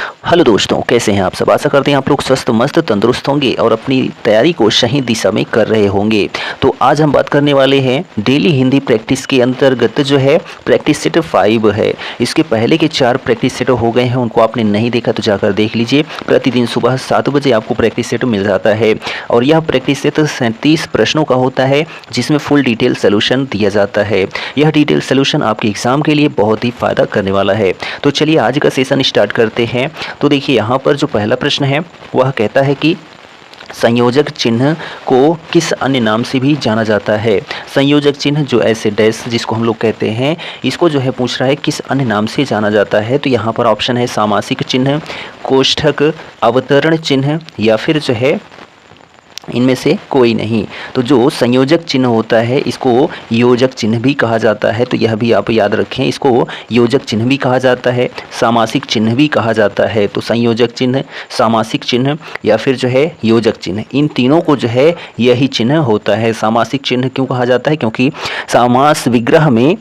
Hello दोस्तों, कैसे हैं आप सब। आशा करते हैं आप लोग स्वस्थ मस्त तंदुरुस्त होंगे और अपनी तैयारी को सही दिशा में कर रहे होंगे। तो आज हम बात करने वाले हैं डेली हिंदी प्रैक्टिस के अंतर्गत जो है प्रैक्टिस सेट 5 है। इसके पहले के 4 प्रैक्टिस सेट हो गए हैं, उनको आपने नहीं देखा तो जाकर देख लीजिए। प्रतिदिन सुबह 7 बजे आपको प्रैक्टिस सेट मिल जाता है और यह प्रैक्टिस सेट 37 प्रश्नों का होता है, जिसमें फुल डिटेल सोल्यूशन दिया जाता है। यह डिटेल सोल्यूशन आपके एग्जाम के लिए बहुत ही फ़ायदा करने वाला है। तो चलिए आज का सेशन स्टार्ट करते हैं। तो देखिए यहाँ पर जो पहला प्रश्न है वह कहता है कि संयोजक चिन्ह को किस अन्य नाम से भी जाना जाता है। संयोजक चिन्ह जो ऐसे डैश जिसको हम लोग कहते हैं, इसको जो है पूछ रहा है किस अन्य नाम से जाना जाता है। तो यहाँ पर ऑप्शन है सामासिक चिन्ह, कोष्ठक, अवतरण चिन्ह या फिर जो है इनमें से कोई नहीं। तो जो संयोजक चिन्ह होता है इसको योजक चिन्ह भी कहा जाता है, तो यह भी आप याद रखें। इसको योजक चिन्ह भी कहा जाता है, सामासिक चिन्ह भी कहा जाता है। तो संयोजक चिन्ह, सामासिक चिन्ह या फिर जो है योजक चिन्ह, इन तीनों को जो है यही चिन्ह होता है। सामासिक चिन्ह क्यों कहा जाता है? क्योंकि समास विग्रह में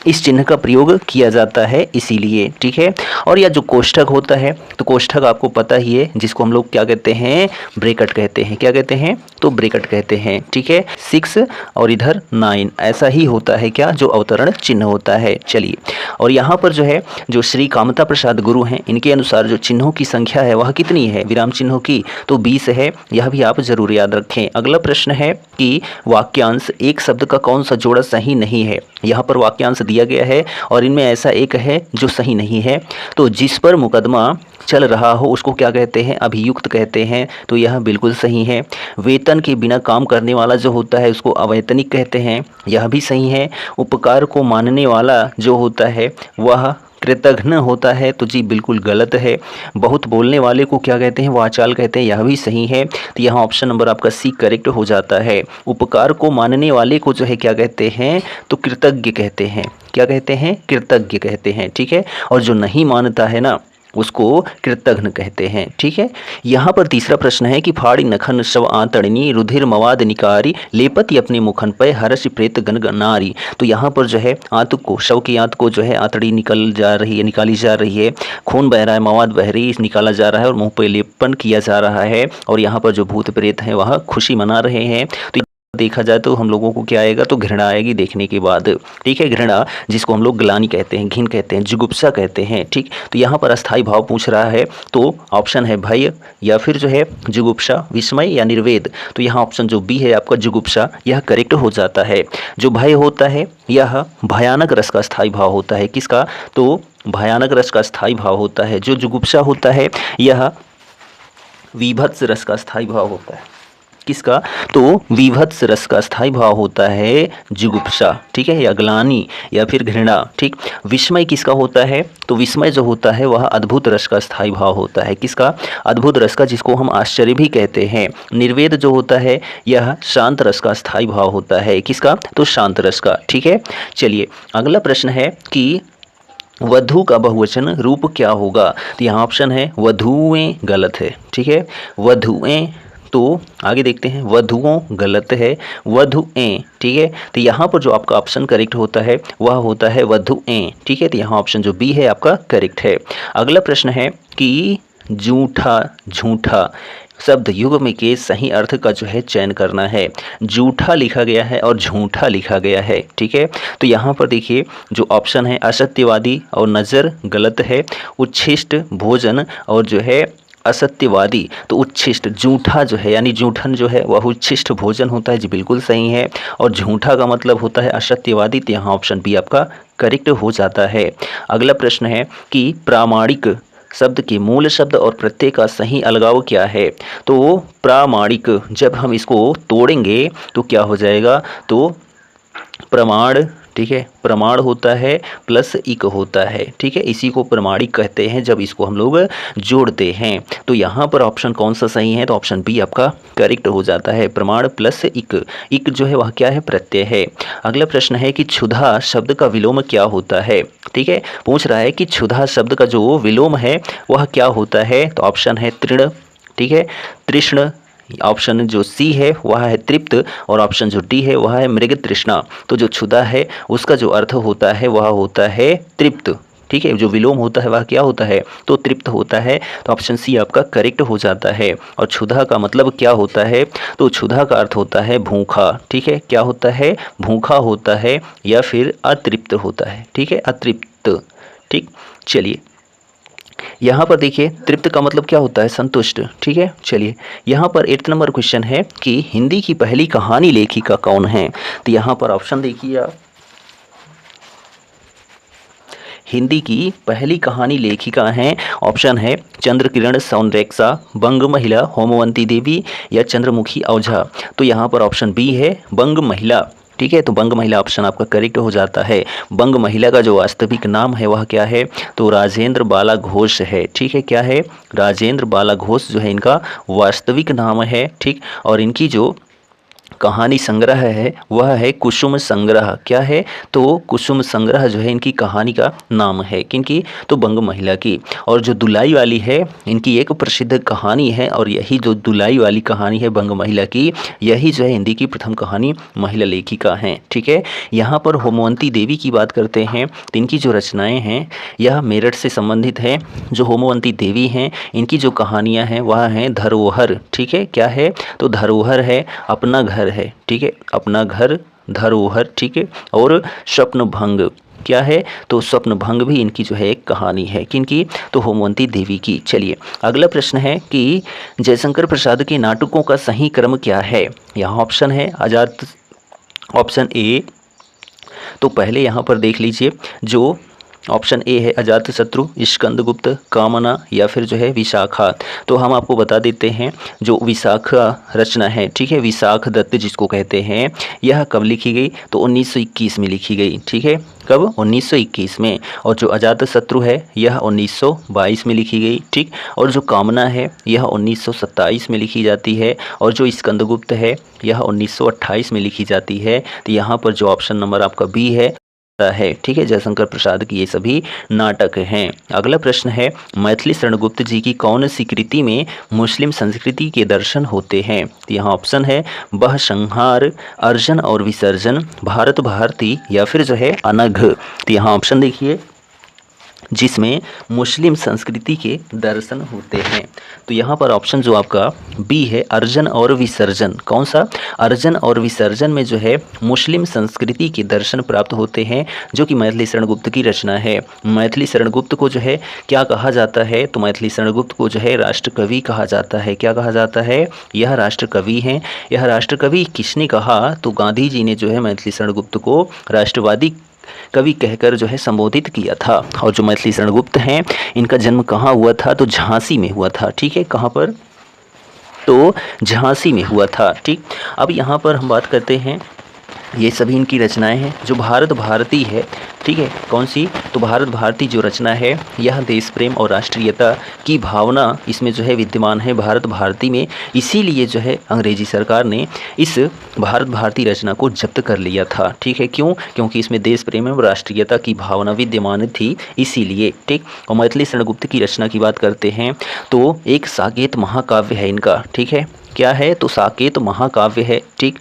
इस चिन्ह का प्रयोग किया जाता है, इसीलिए। ठीक है। और यह जो कोष्ठक होता है, तो कोष्ठक आपको पता ही है, जिसको हम लोग क्या कहते हैं, ब्रैकेट कहते हैं। क्या कहते हैं? तो ब्रैकेट कहते हैं। ठीक है। 6 और इधर 9 ऐसा ही होता है क्या, जो अवतरण चिन्ह होता है। चलिए, और यहाँ पर जो है जो श्री कामता प्रसाद गुरु हैं, इनके अनुसार जो चिन्हों की संख्या है वह कितनी है विराम चिन्हों की? तो 20 है। यह भी आप जरूर याद रखें। अगला प्रश्न है कि वाक्यांश एक शब्द का कौन सा जोड़ा सही नहीं है। यहाँ पर वाक्यांश दिया गया है और इनमें ऐसा एक है जो सही नहीं है। तो जिस पर मुकदमा चल रहा हो उसको क्या कहते हैं? अभियुक्त कहते हैं। तो यह बिल्कुल सही है। वेतन के बिना काम करने वाला जो होता है उसको अवैतनिक कहते हैं, यह भी सही है। उपकार को मानने वाला जो होता है वह कृतघ्न होता है, तो जी बिल्कुल गलत है। बहुत बोलने वाले को क्या कहते हैं? वाचाल कहते हैं, यह भी सही है। तो यहाँ ऑप्शन नंबर आपका सी करेक्ट हो जाता है। उपकार को मानने वाले को जो है क्या कहते हैं? तो कृतज्ञ कहते हैं। क्या कहते हैं? कृतज्ञ कहते हैं। ठीक है। और जो नहीं मानता है ना, उसको कृतघ्न कहते हैं। ठीक है। यहाँ पर तीसरा प्रश्न है कि फाड़ी नखन शव आंतड़नी रुधिर मवाद निकारी लेपति अपने मुखन पे हर्ष प्रेत गनगनारी। तो यहाँ पर जो है आंत को, शव की आंत को जो है आंतड़ी निकाली जा रही है, खून बह रहा है, मवाद बह रही निकाला जा रहा है और मुंह पे लेपन किया जा रहा है। और यहाँ पर जो भूत प्रेत हैं वह खुशी मना रहे हैं। तो देखा जाए तो हम लोगों को क्या आएगा? तो घृणा आएगी देखने के बाद। ठीक है। घृणा, जिसको हम लोग ग्लानि कहते हैं, घिन कहते हैं, जुगुप्सा कहते हैं। ठीक। तो यहाँ पर अस्थाई भाव पूछ रहा है, तो ऑप्शन है भय या फिर जो है जुगुप्सा, विस्मय या निर्वेद। तो यहाँ ऑप्शन जो बी है आपका जुगुप्सा, यह करेक्ट हो जाता है। जो भय होता है यह भयानक रस का स्थायी भाव होता है। किसका? तो भयानक रस का स्थायी भाव होता है। जो जुगुप्सा होता है यह विभत्स रस का स्थायी भाव होता है। किसका? तो विभत्स रस का स्थायी भाव होता है जुगुप्सा। ठीक है। या ग्लानि या फिर घृणा। ठीक। विस्मय किसका होता है? तो विस्मय जो होता है वह अद्भुत रस का स्थायी भाव होता है। किसका? अद्भुत रस का, जिसको हम आश्चर्य भी कहते हैं। निर्वेद जो होता है यह शांत रस का स्थायी भाव होता है। किसका? तो शांत रस का। ठीक है। चलिए, अगला प्रश्न है कि वधु का बहुवचन रूप क्या होगा। तो यहाँ ऑप्शन है वधुएं, गलत है। ठीक है। वधुएं, तो आगे देखते हैं। वधुओं गलत है, वधुएं। ठीक है। तो यहाँ पर जो आपका ऑप्शन करेक्ट होता है वह होता है वधुएं। ठीक है। तो यहाँ ऑप्शन जो बी है आपका करेक्ट है। अगला प्रश्न है कि जूठा झूठा शब्द युग में के सही अर्थ का जो है चयन करना है। जूठा लिखा गया है और झूठा लिखा गया है। ठीक है। तो यहाँ पर देखिए जो ऑप्शन है असत्यवादी और नज़र गलत है। उच्छिष्ट भोजन और जो है असत्यवादी, तो उच्छिष्ट, झूठा जो है यानी जूठन जो है वह उच्छिष्ट भोजन होता है, जी बिल्कुल सही है। और झूठा का मतलब होता है असत्यवादी, तो यहाँ ऑप्शन बी आपका करेक्ट हो जाता है। अगला प्रश्न है कि प्रामाणिक शब्द के मूल शब्द और प्रत्यय का सही अलगाव क्या है। तो प्रामाणिक, जब हम इसको तोड़ेंगे तो क्या हो जाएगा? तो प्रमाण, ठीक है, प्रमाण होता है प्लस इक होता है। ठीक है। इसी को प्रमाणिक कहते हैं जब इसको हम लोग जोड़ते हैं। तो यहाँ पर ऑप्शन कौन सा सही है? तो ऑप्शन बी आपका करेक्ट हो जाता है, प्रमाण प्लस इक। इक जो है वह क्या है? प्रत्यय है। अगला प्रश्न है कि क्षुधा शब्द का विलोम क्या होता है। ठीक है। पूछ रहा है कि क्षुधा शब्द का जो विलोम है वह क्या होता है। तो ऑप्शन है तृण, ठीक है, तृष्ण। ऑप्शन जो सी है वह है तृप्त और ऑप्शन जो डी है वह है मृग तृष्णा। तो जो क्षुधा है उसका जो अर्थ होता है वह होता है तृप्त। ठीक है, जो विलोम होता है वह क्या होता है, तो तृप्त होता है। तो ऑप्शन सी आपका करेक्ट हो जाता है। और क्षुधा का मतलब क्या होता है, तो क्षुधा का अर्थ होता है भूखा। ठीक है, क्या होता है, भूखा होता है या फिर अतृप्त होता है। ठीक है, अतृप्त। ठीक, चलिए यहाँ पर देखिए तृप्त का मतलब क्या होता है, संतुष्ट। ठीक है, चलिए यहाँ पर 8 नंबर क्वेश्चन है कि हिंदी की पहली कहानी लेखिका कौन है। तो यहाँ पर ऑप्शन देखिए आप, हिंदी की पहली कहानी लेखिका हैं, ऑप्शन है चंद्रकिरण सौंदरेक्सा, बंग महिला होमवंती देवी या चंद्रमुखी ओझा। तो यहाँ पर ऑप्शन बी है बंग महिला। ठीक है, तो बंग महिला ऑप्शन आपका करेक्ट हो जाता है। बंग महिला का जो वास्तविक नाम है वह क्या है, तो राजेंद्र बाला घोष है। ठीक है, क्या है, राजेंद्र बाला घोष जो है इनका वास्तविक नाम है। ठीक, और इनकी जो कहानी संग्रह है वह है कुसुम संग्रह। क्या है, तो कुसुम संग्रह जो है इनकी कहानी का नाम है। किनकी, तो बंग महिला की। और जो दुलाई वाली है इनकी एक प्रसिद्ध कहानी है, और यही जो दुलाई वाली कहानी है बंग महिला की, यही जो है हिंदी की प्रथम कहानी महिला लेखिका हैं। ठीक है, यहाँ पर होमवंती देवी की बात करते हैं तो इनकी जो रचनाएँ हैं यह मेरठ से संबंधित है। जो होमवंती देवी हैं इनकी जो कहानियाँ हैं वह हैं धरोहर। ठीक है, क्या है, तो धरोहर है, अपना घर है। ठीक है, अपना घर, धरोहर। ठीक है, और स्वप्न भंग, क्या है, तो स्वप्न भंग भी इनकी जो है एक कहानी है। किनकी, तो होमवंती देवी की। चलिए अगला प्रश्न है कि जयशंकर प्रसाद के नाटकों का सही क्रम क्या है। यहाँ ऑप्शन है आजाद, ऑप्शन ए, तो पहले यहाँ पर देख लीजिए, जो ऑप्शन ए है अजातशत्रु, स्कंदगुप्त, कामना या फिर जो है विशाखा। तो हम आपको बता देते हैं जो विशाखा रचना है, ठीक है, विशाख दत्त जिसको कहते हैं, यह कब लिखी गई, तो 1921 में लिखी गई। ठीक है, कब, 1921 में। और जो अजातशत्रु है यह 1922 में लिखी गई। ठीक, और जो कामना है यह 1927 में लिखी जाती है, और जो स्कंदगुप्त है यह 1928 में लिखी जाती है। तो यहाँ पर जो ऑप्शन नंबर आपका बी है। ठीक है, जयशंकर प्रसाद की ये सभी नाटक हैं। अगला प्रश्न है मैथिली शरण गुप्त जी की कौन सी कृति में मुस्लिम संस्कृति के दर्शन होते हैं। तो यहाँ ऑप्शन है बह संहार, अर्जन और विसर्जन, भारत भारती या फिर जो है अनघ। तो यहाँ ऑप्शन देखिए जिसमें मुस्लिम संस्कृति के दर्शन होते हैं। तो यहाँ पर ऑप्शन जो आपका बी है अर्जन और विसर्जन। कौन सा, अर्जन और विसर्जन में जो है मुस्लिम संस्कृति के दर्शन प्राप्त होते हैं, जो कि मैथिली शरण गुप्त की रचना है। मैथिली शरण गुप्त को जो है क्या कहा जाता है, तो मैथिली शरण गुप्त को जो है राष्ट्र कवि कहा जाता है। क्या कहा जाता है, यह राष्ट्र कवि हैं। यह राष्ट्र कवि किसने कहा, तो गांधी जी ने जो है मैथिली शरण गुप्त को राष्ट्रवादी कवि कहकर जो है संबोधित किया था। और जो मैथिली शरण गुप्त हैं इनका जन्म कहाँ हुआ था, तो झांसी में हुआ था। ठीक है, कहाँ पर, तो झांसी में हुआ था। ठीक, अब यहाँ पर हम बात करते हैं, ये सभी इनकी रचनाएं हैं। जो भारत भारती है, ठीक है, कौन सी, तो भारत भारती जो रचना है यह देश प्रेम और राष्ट्रीयता की भावना इसमें जो है विद्यमान है भारत भारती में। इसीलिए जो है अंग्रेजी सरकार ने इस भारत भारती रचना को जब्त कर लिया था। ठीक है, क्यों, क्योंकि इसमें देश प्रेम और राष्ट्रीयता की भावना विद्यमान थी, इसीलिए। ठीक, और मैथिली शरण गुप्त की रचना की बात करते हैं तो एक साकेत महाकाव्य है इनका। ठीक है, क्या है, तो साकेत महाकाव्य है। ठीक,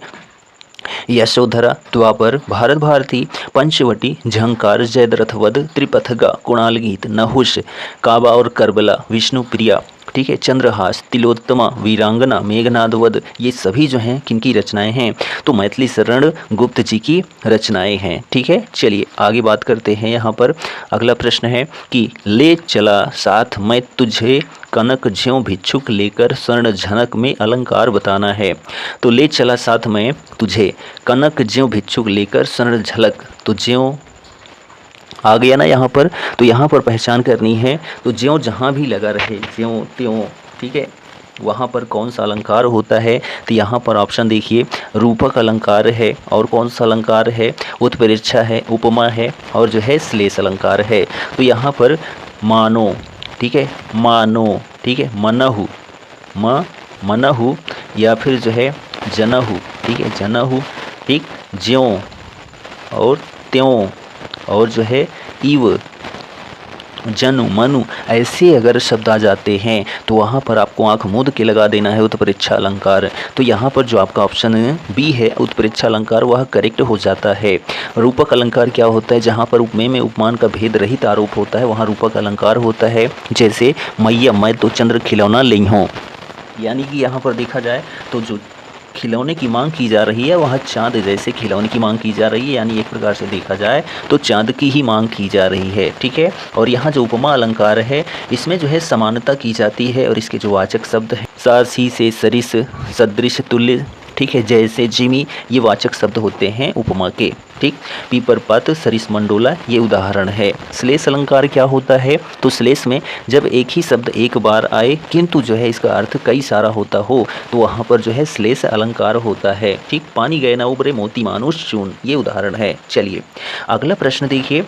यशोधरा, द्वापर, भारत भारती, पंचवटी, झंकार, जयद्रथ वध, त्रिपथगा, कुणाल गीत, नहुष, काबा और करबला, विष्णु प्रिया, ठीक है, चंद्रहास, तिलोत्तमा, वीरांगना, मेघनाद वध, ये सभी जो हैं किनकी रचनाएं हैं, तो मैथिली शरण गुप्त जी की रचनाएं हैं। ठीक है, चलिए आगे बात करते हैं। यहाँ पर अगला प्रश्न है कि ले चला साथ मैं तुझे, कनक ज्यों भिक्षुक लेकर, स्वर्ण झनक में अलंकार बताना है। तो ले चला साथ मैं तुझे, कनक ज्यों भिक्षुक लेकर, स्वर्ण झलक, तो ज्यों आ गया ना यहाँ पर, तो यहाँ पर पहचान करनी है। तो ज्यों जहाँ भी लगा रहे, ज्यों त्यों, ठीक है, वहाँ पर कौन सा अलंकार होता है, तो यहाँ पर ऑप्शन देखिए रूपक अलंकार है, और कौन सा अलंकार है, उत्प्रेक्षा है, उपमा है, और जो है श्लेष अलंकार है। तो यहाँ पर मानो, ठीक है, मानो, ठीक है, मनहु, मनहु या फिर जो है जनहु, ठीक है, जनहु, ठीक, ज्यों और त्यों, और जो है इव, जनु, मनु ऐसे अगर शब्द आ जाते हैं तो वहाँ पर आपको आंख मूंद के लगा देना है उत्प्रेक्षा अलंकार। तो यहाँ पर जो आपका ऑप्शन बी है उत्प्रेक्षा अलंकार वह करेक्ट हो जाता है। रूपक अलंकार क्या होता है? जहाँ पर उपमेय में उपमान का भेद रहित आरोप होता है वहाँ रूपक अलंकार होता है। जैसे मैया मैं तो चंद्र खिलौना ली हूँ, यानी कि यहाँ पर देखा जाए तो जो खिलौने की मांग की जा रही है वह चांद जैसे खिलौने की मांग की जा रही है, यानी एक प्रकार से देखा जाए तो चांद की ही मांग की जा रही है। ठीक है, और यहाँ जो उपमा अलंकार है इसमें जो है समानता की जाती है और इसके जो वाचक शब्द है सारसी से सरिस सदृश तुल्य, ठीक है, जैसे जिमी, ये वाचक शब्द होते हैं उपमा के। ठीक, पीपर पत सरिस मंडोला ये उदाहरण है। श्लेष अलंकार क्या होता है? तो श्लेष में जब एक ही शब्द एक बार आए किंतु जो है इसका अर्थ कई सारा होता हो तो वहाँ पर जो है श्लेष अलंकार होता है। ठीक, पानी गए ना उबरे मोती मानुष चून, ये उदाहरण है। चलिए अगला प्रश्न देखिए,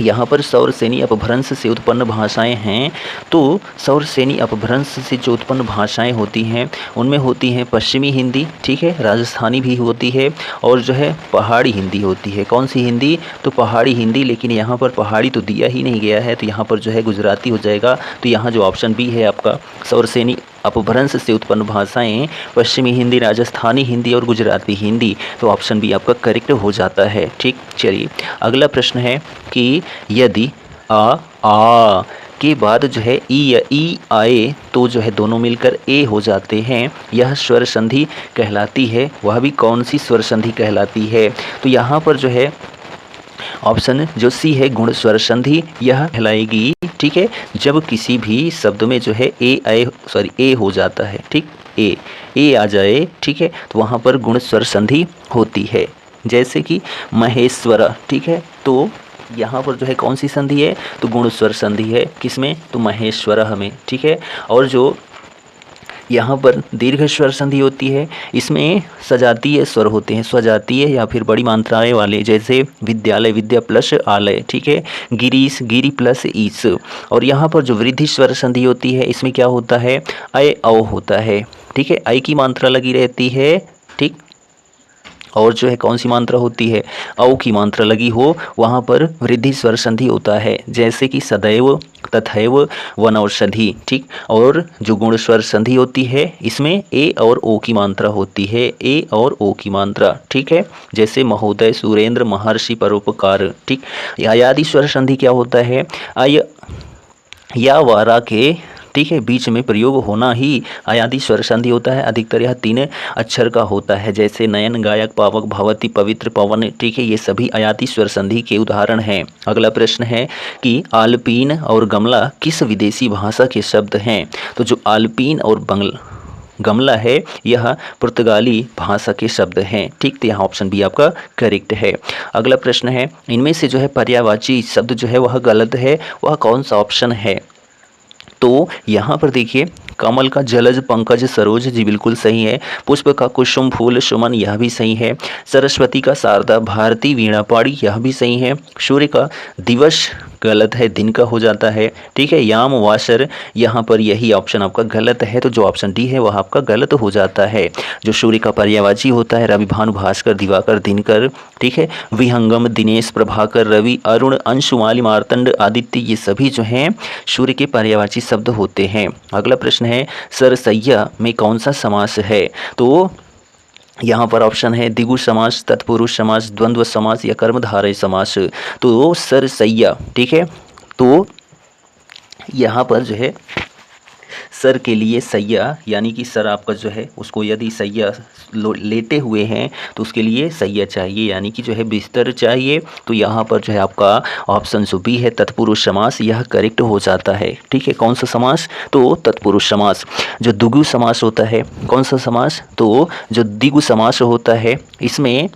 यहाँ पर सौरसेनी अपभ्रंश से उत्पन्न भाषाएं हैं। तो सौरसेनी अपभ्रंश से जो उत्पन्न भाषाएं होती हैं उनमें होती हैं पश्चिमी हिंदी, ठीक है, राजस्थानी भी होती है और जो है पहाड़ी हिंदी होती है। कौन सी हिंदी? तो पहाड़ी हिंदी, लेकिन यहाँ पर पहाड़ी तो दिया ही नहीं गया है तो यहाँ पर जो है गुजराती हो जाएगा। तो यहाँ जो ऑप्शन बी है आपका सौरसेनी अपभ्रंश से उत्पन्न भाषाएं पश्चिमी हिंदी, राजस्थानी हिंदी और गुजराती हिंदी, तो ऑप्शन बी आपका करेक्ट हो जाता है। ठीक, चलिए अगला प्रश्न है कि यदि आ के बाद जो है ई आए तो जो है दोनों मिलकर ए हो जाते हैं, यह स्वर संधि कहलाती है। वह भी कौन सी स्वर संधि कहलाती है? तो यहाँ पर जो है ऑप्शन जो सी है गुण स्वर संधि, यह कहलाएगी। ठीक है, जब किसी भी शब्द में जो है ए हो जाता है, ठीक, ए आ जाए, ठीक है, तो वहाँ पर गुण स्वर संधि होती है। जैसे कि महेश्वर, ठीक है, तो यहाँ पर जो है कौन सी संधि है? तो गुण स्वर संधि है। किसमें? तो महेश्वर हमें, ठीक है। और जो यहाँ पर दीर्घ स्वर संधि होती है इसमें सजातीय स्वर होते हैं, स्वजातीय या फिर बड़ी मात्राएं वाले, जैसे विद्यालय विद्या प्लस आलय, ठीक है, गिरीश गिरी प्लस ईस। और यहाँ पर जो वृद्धि स्वर संधि होती है इसमें क्या होता है? अय औ होता है, ठीक है, अय की मात्रा लगी रहती है, ठीक, और जो है कौन सी मात्रा होती है? औ की मात्रा लगी हो, वहाँ पर वृद्धि स्वर संधि होता है। जैसे कि सदैव, तथैव, वनौषधि, ठीक। और जो गुण स्वर संधि होती है इसमें ए और ओ की मात्रा होती है, ए और ओ की मात्रा, ठीक है, जैसे महोदय, सुरेंद्र, महर्षि, परोपकार, ठीक। अयादि स्वर संधि क्या होता है? अय या वारा के, ठीक है, बीच में प्रयोग होना ही अयादि स्वर संधि होता है। अधिकतर यह 3 अक्षर का होता है, जैसे नयन, गायक, पावक, भवती, पवित्र, पवन, ठीक है, ये सभी अयादि स्वर संधि के उदाहरण हैं। अगला प्रश्न है कि आल्पीन और गमला किस विदेशी भाषा के शब्द हैं? तो जो आल्पीन और गमला है यह पुर्तगाली भाषा के शब्द हैं, ठीक, तो यहाँ ऑप्शन बी आपका करेक्ट है। अगला प्रश्न है, इनमें से जो है पर्यायवाची शब्द जो है वह गलत है, वह कौन सा ऑप्शन है? तो यहाँ पर देखिए, कमल का जलज, पंकज, सरोज, जी बिल्कुल सही है। पुष्प का कुसुम, फूल, सुमन, यह भी सही है। सरस्वती का शारदा, भारती, वीणा पाड़ी, यह भी सही है। सूर्य का दिवस गलत है, दिन का हो जाता है, ठीक है। याम, वासर, यहाँ पर यही ऑप्शन आपका गलत है, तो जो ऑप्शन डी है वह आपका गलत हो जाता है। जो सूर्य का पर्यायवाची होता है रवि, भानु, भास्कर, दिवाकर, दिनकर, ठीक है, विहंगम, दिनेश, प्रभाकर, रवि, अरुण, अंशुमाली, मार्तंड, आदित्य, ये सभी जो हैं सूर्य के पर्यायवाची शब्द होते हैं। अगला प्रश्न है, सरसैया में कौन सा समास है? तो यहाँ पर ऑप्शन है द्विगु समास, तत्पुरुष समास, द्वंद्व समास या कर्मधारय समास। तो सरसैया, ठीक है, तो यहाँ पर जो है सर के लिए सैया, यानी कि सर आपका जो है उसको यदि सैया लेटे हुए हैं तो उसके लिए सैया चाहिए, यानी कि जो है बिस्तर चाहिए। तो यहाँ पर जो है आपका ऑप्शन जो बी है तत्पुरुष समास, यह करेक्ट हो जाता है, ठीक है। कौन सा समास? तो तत्पुरुष समास। जो द्विगु समास होता है, कौन सा समास? तो जो द्विगु समास होता है इसमें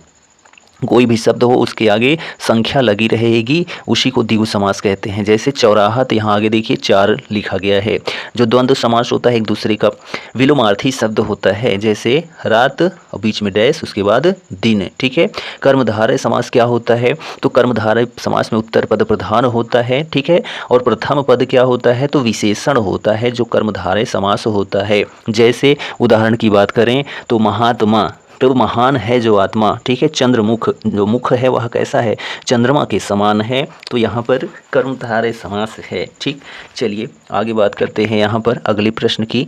कोई भी शब्द हो उसके आगे संख्या लगी रहेगी, उसी को द्विगु समास कहते हैं। जैसे चौराहा, तो यहाँ आगे देखिए 4 लिखा गया है। जो द्वंद्व समास होता है एक दूसरे का विलोमार्थी शब्द होता है, जैसे रात और बीच में डैश उसके बाद दिन, ठीक है। कर्मधारय समास क्या होता है? तो कर्मधारय समास में उत्तर पद प्रधान होता है, ठीक है, और प्रथम पद क्या होता है? तो विशेषण होता है जो कर्मधारय समास होता है। जैसे उदाहरण की बात करें तो महात्मा, तो महान है जो आत्मा, ठीक है, चंद्रमुख, जो मुख है वह कैसा है, चंद्रमा के समान है। तो यहाँ पर कर्मधारय समास है। ठीक, चलिए आगे बात करते हैं यहाँ पर अगले प्रश्न की।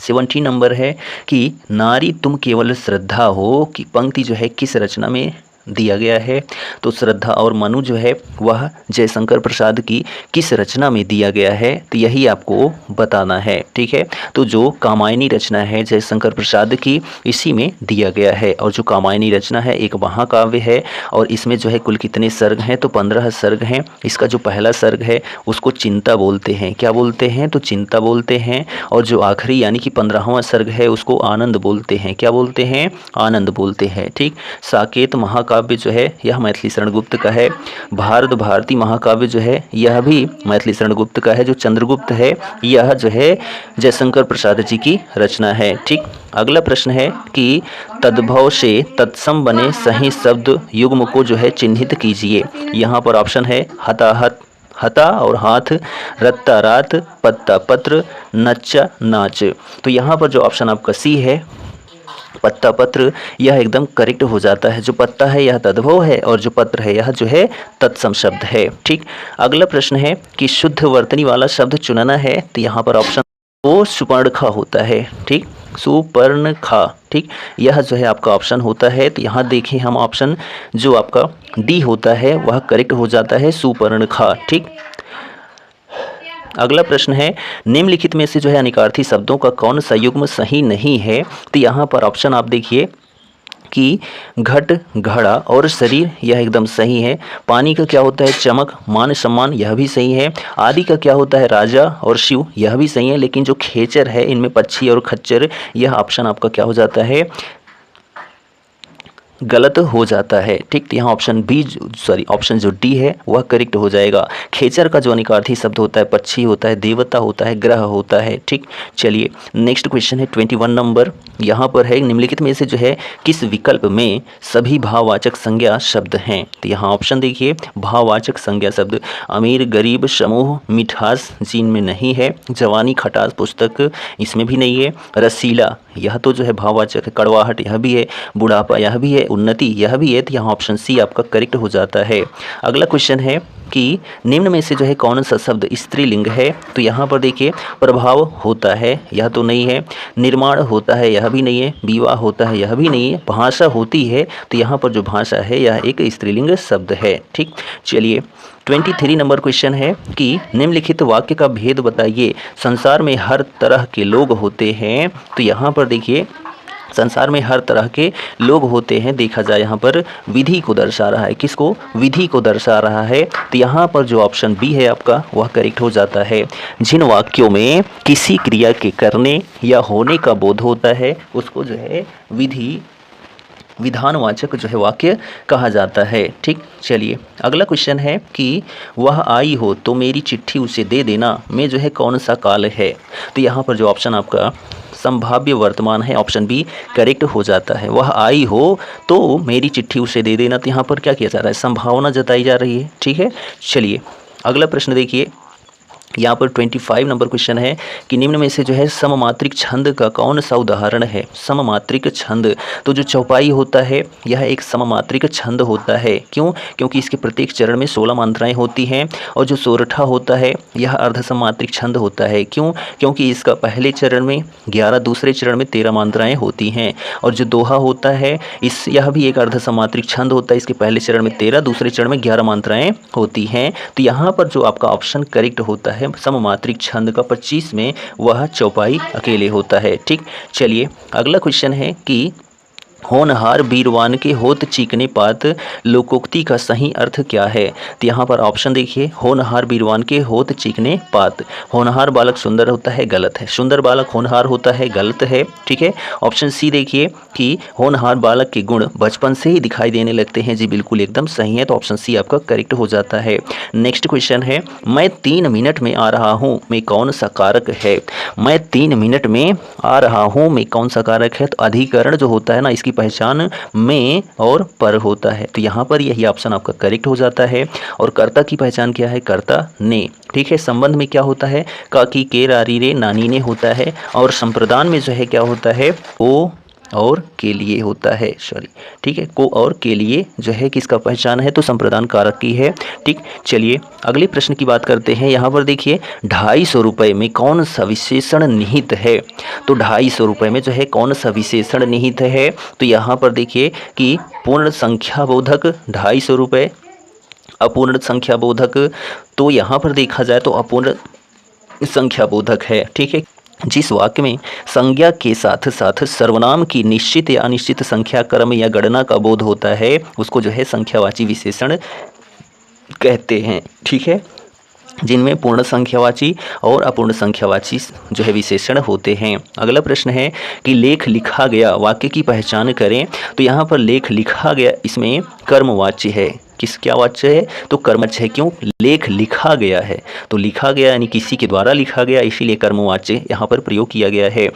70 नंबर है कि नारी तुम केवल श्रद्धा हो की पंक्ति जो है किस रचना में दिया गया है। तो श्रद्धा और मनु जो है वह जयशंकर प्रसाद की किस रचना में दिया गया है, तो यही आपको बताना है। ठीक है, तो जो कामायनी रचना है जयशंकर प्रसाद की, इसी में दिया गया है। और जो कामायनी रचना है एक महाकाव्य है, और इसमें जो है कुल कितने सर्ग हैं, तो 15 सर्ग हैं। इसका जो पहला सर्ग है उसको चिंता बोलते हैं। क्या बोलते हैं, तो चिंता बोलते हैं। और जो आखिरी यानी कि 15वां सर्ग है उसको आनंद बोलते हैं। क्या बोलते हैं, आनंद बोलते हैं। ठीक, साकेत महाकाव्य जो है यह मैथिली शरण गुप्त का है। भारत भारती महाकाव्य जो है यह भी मैथिली शरण गुप्त का है। जो चंद्रगुप्त है यह जो है जयशंकर प्रसाद जी की रचना है। ठीक, अगला प्रश्न है कि तद्भव से तत्सम बने सही शब्द युग्म को जो है चिन्हित कीजिए। यहाँ पर ऑप्शन है हताहत, हता और हाथ, रत्ता रात, पत्ता पत्र, नच्चा नाच। तो यहाँ पर जो ऑप्शन आपका सी है पत्ता पत्र, यह एकदम करेक्ट हो जाता है। जो पत्ता है यह तद्भव है और जो पत्र है यह जो है तत्सम शब्द है। ठीक, अगला प्रश्न है कि शुद्ध वर्तनी वाला शब्द चुनना है। तो यहाँ पर ऑप्शन वो सुपर्णखा होता है। ठीक, सुपर्णखा। ठीक, यह जो है आपका ऑप्शन होता है। तो यहाँ देखें हम ऑप्शन जो आपका डी होता है वह करेक्ट हो जाता है, सुपर्णखा। ठीक, अगला प्रश्न है निम्नलिखित में से जो है अनिकार्थी शब्दों का कौन सा युग्म सही नहीं है। तो यहाँ पर ऑप्शन आप देखिए कि घट, घड़ा और शरीर, यह एकदम सही है। पानी का क्या होता है, चमक, मान सम्मान, यह भी सही है। आदि का क्या होता है, राजा और शिव, यह भी सही है। लेकिन जो खेचर है इनमें पक्षी और खच्चर, यह ऑप्शन आपका क्या हो जाता है, गलत हो जाता है। ठीक, तो यहाँ ऑप्शन बी ऑप्शन जो डी है वह करेक्ट हो जाएगा। खेचर का जो अनिकार्थी शब्द होता है पक्षी होता है, देवता होता है, ग्रह होता है। ठीक, चलिए नेक्स्ट क्वेश्चन है 21 नंबर। यहाँ पर है निम्नलिखित में से जो है किस विकल्प में सभी भाववाचक संज्ञा शब्द हैं। तो यहाँ ऑप्शन देखिए भाववाचक संज्ञा शब्द अमीर, गरीब, समूह, मिठास जिनमें नहीं है, जवानी, खटास, पुस्तक इसमें भी नहीं है, रसीला यह तो जो है भाववाचक है, कड़वाहट यह भी है, बुढ़ापा यह भी है, उन्नति यह भी है। तो यहाँ ऑप्शन सी आपका करेक्ट हो जाता है। अगला क्वेश्चन है कि निम्न में से जो है कौन सा शब्द स्त्रीलिंग है। तो यहाँ पर देखिए प्रभाव होता है, यह तो नहीं है, निर्माण होता है, यह भी नहीं है, विवाह होता है, यह भी नहीं है, भाषा होती है। तो यहाँ पर जो भाषा है यह एक स्त्रीलिंग शब्द है। ठीक, चलिए 23 नंबर क्वेश्चन है कि निम्नलिखित वाक्य का भेद बताइए। संसार में हर तरह के लोग होते हैं। तो यहाँ पर देखिए संसार में हर तरह के लोग होते हैं, देखा जाए यहाँ पर विधि को दर्शा रहा है। किसको, विधि को दर्शा रहा है। तो यहाँ पर जो ऑप्शन बी है आपका वह करेक्ट हो जाता है। जिन वाक्यों में किसी क्रिया के करने या होने का बोध होता है उसको जो है विधानवाचक जो है वाक्य कहा जाता है। ठीक, चलिए अगला क्वेश्चन है कि वह आई हो तो मेरी चिट्ठी उसे दे देना में जो है कौन सा काल है। तो यहाँ पर जो ऑप्शन आपका संभाव्य वर्तमान है, ऑप्शन बी करेक्ट हो जाता है। वह आई हो तो मेरी चिट्ठी उसे दे देना, तो यहाँ पर क्या किया जा रहा है, संभावना जताई जा रही है। ठीक है, चलिए अगला प्रश्न देखिए। यहाँ पर 25 नंबर क्वेश्चन है कि निम्न में से जो है सममात्रिक छंद का कौन सा उदाहरण है। सममात्रिक छंद, तो जो चौपाई होता है यह एक सममात्रिक छंद होता है। क्यों, क्योंकि इसके प्रत्येक चरण में 16 मात्राएं होती हैं। और जो सोरठा होता है यह अर्ध सममात्रिक छंद होता है। क्यों, क्योंकि इसका पहले चरण में 11, दूसरे चरण में 13 मात्राएं होती हैं। और जो दोहा होता है यह भी एक अर्ध सममात्रिक छंद होता है। इसके पहले चरण में 13, दूसरे चरण में 11 मात्राएं होती हैं। तो यहाँ पर जो आपका ऑप्शन करेक्ट होता है सममात्रिक छंद का 25 में वह चौपाई अकेले होता है। ठीक, चलिए अगला क्वेश्चन है कि होनहार बीरवान के होत चीकने पात लोकोक्ति का सही अर्थ क्या है। तो यहाँ पर ऑप्शन देखिए होनहार बीरवान के होत चीकने पात। होनहार बालक सुंदर होता है, गलत है। सुंदर बालक होनहार होता है, गलत है। ठीक है, ऑप्शन सी देखिए कि होनहार बालक के गुण बचपन से ही दिखाई देने लगते हैं, जी बिल्कुल एकदम सही है। तो ऑप्शन सी आपका करेक्ट हो जाता है। नेक्स्ट क्वेश्चन है मैं 3 मिनट में आ रहा हूँ में कौन सा कारक है। मैं 3 मिनट में आ रहा हूँ में कौन सा कारक है। तो अधिकरण जो होता है ना इसकी पहचान में और पर होता है। तो यहाँ पर यही ऑप्शन आपका करेक्ट हो जाता है। और कर्ता की पहचान क्या है, कर्ता ने। ठीक है, संबंध में क्या होता है, काकी के रारी रे नानी ने होता है। और संप्रदान में जो है क्या होता है, ओ और के लिए होता है, सॉरी ठीक है, को और के लिए जो है किसका पहचान है, तो संप्रदान कारक की है। ठीक, चलिए अगले प्रश्न की बात करते हैं। यहाँ पर देखिए 250 रुपये में कौन सा विशेषण निहित है, तो 250 रुपये में जो है कौन सा विशेषण निहित है, तो यहाँ पर देखिए कि पूर्ण संख्या बोधक 250 रुपये, अपूर्ण संख्या बोधक, तो यहाँ पर देखा जाए तो अपूर्ण संख्या बोधक है। ठीक है, जिस वाक्य में संज्ञा के साथ साथ सर्वनाम की निश्चित या अनिश्चित संख्या क्रम या गणना का बोध होता है उसको जो है संख्यावाची विशेषण कहते हैं। ठीक है, जिनमें पूर्ण संख्यावाची और अपूर्ण संख्यावाची जो है विशेषण होते हैं। अगला प्रश्न है कि लेख लिखा गया वाक्य की पहचान करें, तो यहाँ पर लेख लिखा गया इसमें कर्मवाच्य है। किस क्या वाच्य है, तो कर्मवाच्य है। क्यों, लेख लिखा गया है, तो लिखा गया यानी किसी के द्वारा लिखा गया, इसीलिए कर्मवाच्य यहाँ पर प्रयोग किया गया है।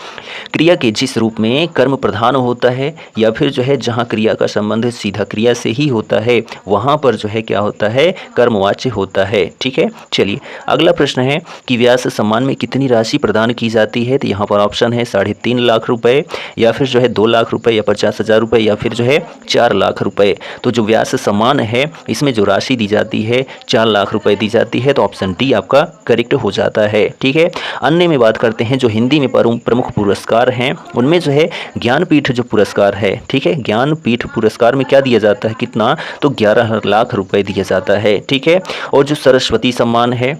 क्रिया के जिस रूप में कर्म प्रधान होता है या फिर जो है जहाँ क्रिया का संबंध सीधा क्रिया से ही होता है वहाँ पर जो है क्या होता है, कर्मवाच्य होता है। ठीक है, चलिए अगला प्रश्न है कि व्यास सम्मान में कितनी राशि प्रदान की जाती है, तो यहाँ पर ऑप्शन है 3.5 लाख रुपए, या फिर जो है 2 लाख रुपए, या 50,000 रुपये, या फिर जो है 4 लाख रुपए। तो जो व्यास सम्मान है इसमें जो राशि दी जाती है 4 लाख रुपए दी जाती है, तो ऑप्शन डी आपका करेक्ट हो जाता है। ठीक है, अन्य में बात करते हैं जो हिंदी में प्रमुख पुरस्कार हैं उनमें जो है ज्ञानपीठ जो पुरस्कार है। ठीक है, ज्ञानपीठ पुरस्कार में क्या दिया जाता है, कितना, तो 11 लाख रुपए दिया जाता है। ठीक है, और जो सरस्वती सम्मान है,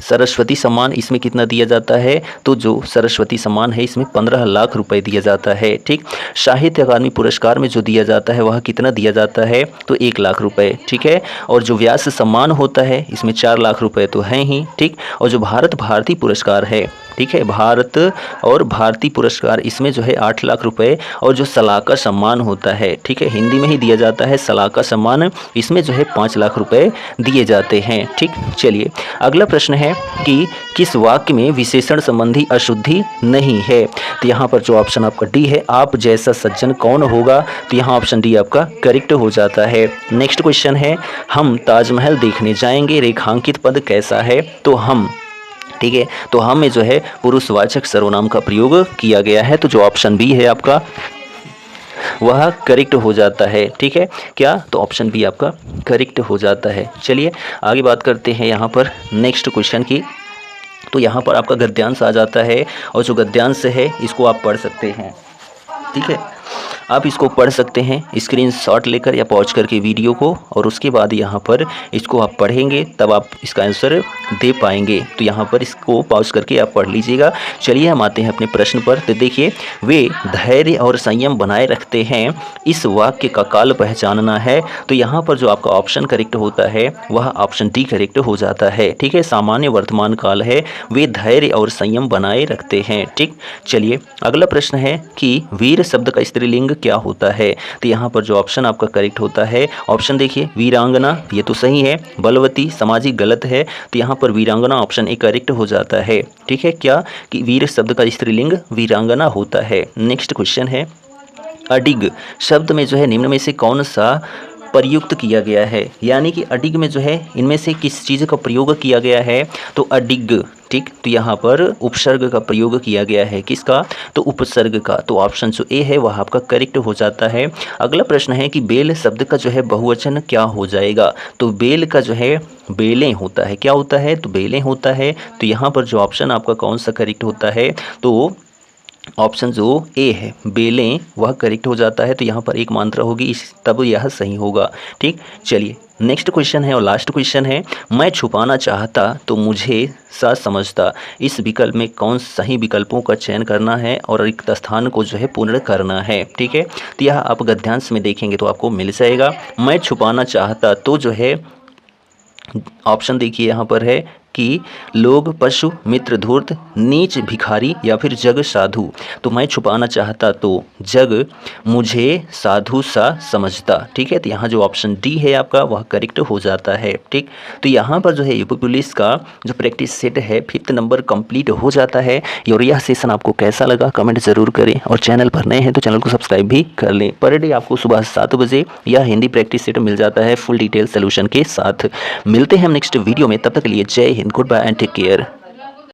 सरस्वती सम्मान इसमें कितना दिया जाता है, तो जो सरस्वती सम्मान है इसमें 15 लाख रुपए दिया जाता है। ठीक, साहित्य अकादमी पुरस्कार में जो दिया जाता है वह कितना दिया जाता है, तो 1 लाख रुपए। ठीक है, और जो व्यास सम्मान होता है इसमें 4 लाख रुपए तो हैं ही। ठीक, और जो भारत भारती पुरस्कार है, ठीक है, भारत और भारती पुरस्कार इसमें जो है 8 लाख रुपए, और जो सलाहकार सम्मान होता है, ठीक है, हिंदी में ही दिया जाता है सलाहकार सम्मान, इसमें जो है 5 लाख रुपए दिए जाते हैं। ठीक, चलिए अगला प्रश्न है कि किस वाक्य में विशेषण संबंधी अशुद्धि नहीं है, तो यहाँ पर जो ऑप्शन आपका डी है, आप जैसा सज्जन कौन होगा, तो यहाँ ऑप्शन डी आपका करेक्ट हो जाता है। नेक्स्ट क्वेश्चन है हम ताजमहल देखने जाएंगे, रेखांकित पद कैसा है, तो हम, ठीक है, तो हम में जो है पुरुषवाचक सर्वनाम का प्रयोग किया गया है, तो जो ऑप्शन बी है आपका वह करेक्ट हो जाता है। ठीक है, क्या, तो ऑप्शन बी आपका करेक्ट हो जाता है। चलिए आगे बात करते हैं यहाँ पर नेक्स्ट क्वेश्चन की, तो यहाँ पर आपका गद्यांश आ जाता है, और जो गद्यांश है इसको आप पढ़ सकते हैं। ठीक है, आप इसको पढ़ सकते हैं स्क्रीनशॉट लेकर या पॉज करके वीडियो को, और उसके बाद यहाँ पर इसको आप पढ़ेंगे तब आप इसका आंसर दे पाएंगे। तो यहाँ पर इसको पॉज करके आप पढ़ लीजिएगा। चलिए हम आते हैं अपने प्रश्न पर। तो देखिए, वे धैर्य और संयम बनाए रखते हैं, इस वाक्य का काल पहचानना है, तो यहाँ पर जो आपका ऑप्शन करेक्ट होता है वह ऑप्शन डी करेक्ट हो जाता है। ठीक है, सामान्य वर्तमान काल है, वे धैर्य और संयम बनाए रखते हैं। ठीक, चलिए अगला प्रश्न है कि वीर शब्द का स्त्रीलिंग क्या होता है, तो यहाँ पर जो ऑप्शन आपका करेक्ट होता है, ऑप्शन देखिए वीरांगना, ये तो सही है, बलवती सामाजिक गलत है, तो यहाँ पर वीरांगना ऑप्शन ए करेक्ट हो जाता है। ठीक है, क्या कि वीर शब्द का स्त्रीलिंग वीरांगना होता है। नेक्स्ट क्वेश्चन है अडिग शब्द में जो है निम्न में से कौन सा प्रयुक्त किया गया है, यानी कि अडिग में जो है इनमें से किस चीज़ का प्रयोग किया गया है, तो अडिग। ठीक, तो यहाँ पर उपसर्ग का प्रयोग किया गया है, किसका, तो उपसर्ग का, तो ऑप्शन जो ए है वह आपका करेक्ट हो जाता है। अगला प्रश्न है कि बेल शब्द का जो है बहुवचन क्या हो जाएगा, तो बेल का जो है बेलें होता है, क्या होता है, तो बेलें होता है, तो यहाँ पर जो ऑप्शन आपका कौन सा करेक्ट होता है, तो ऑप्शन जो ए है बेलें वह करेक्ट हो जाता है, तो यहाँ पर एक मात्रा होगी तब यह सही होगा। ठीक, चलिए नेक्स्ट क्वेश्चन है और लास्ट क्वेश्चन है, मैं छुपाना चाहता तो मुझे सा समझता, इस विकल्प में कौन सही विकल्पों का चयन करना है और रिक्त स्थान को जो है पूर्ण करना है। ठीक है, तो यह आप गद्यांश में देखेंगे तो आपको मिल जाएगा। मैं छुपाना चाहता तो जो है ऑप्शन देखिए यहाँ पर है कि लोग पशु मित्र धूर्त नीच भिखारी या फिर जग साधु, तो मैं छुपाना चाहता तो जग मुझे साधु सा समझता। ठीक है, तो यहाँ जो ऑप्शन डी है आपका वह करेक्ट हो जाता है। ठीक, तो यहाँ पर जो है यूपी पुलिस का जो प्रैक्टिस सेट है 5th नंबर कंप्लीट हो जाता है। और यह सेशन आपको कैसा लगा कमेंट ज़रूर करें, और चैनल पर नए हैं तो चैनल को सब्सक्राइब भी कर लें। पर डे आपको सुबह 7 बजे यह हिंदी प्रैक्टिस सेट मिल जाता है फुल डिटेल सोल्यूशन के साथ। मिलते हैं हम नेक्स्ट वीडियो में, तब तक के लिए जय हिंद, goodbye and take care.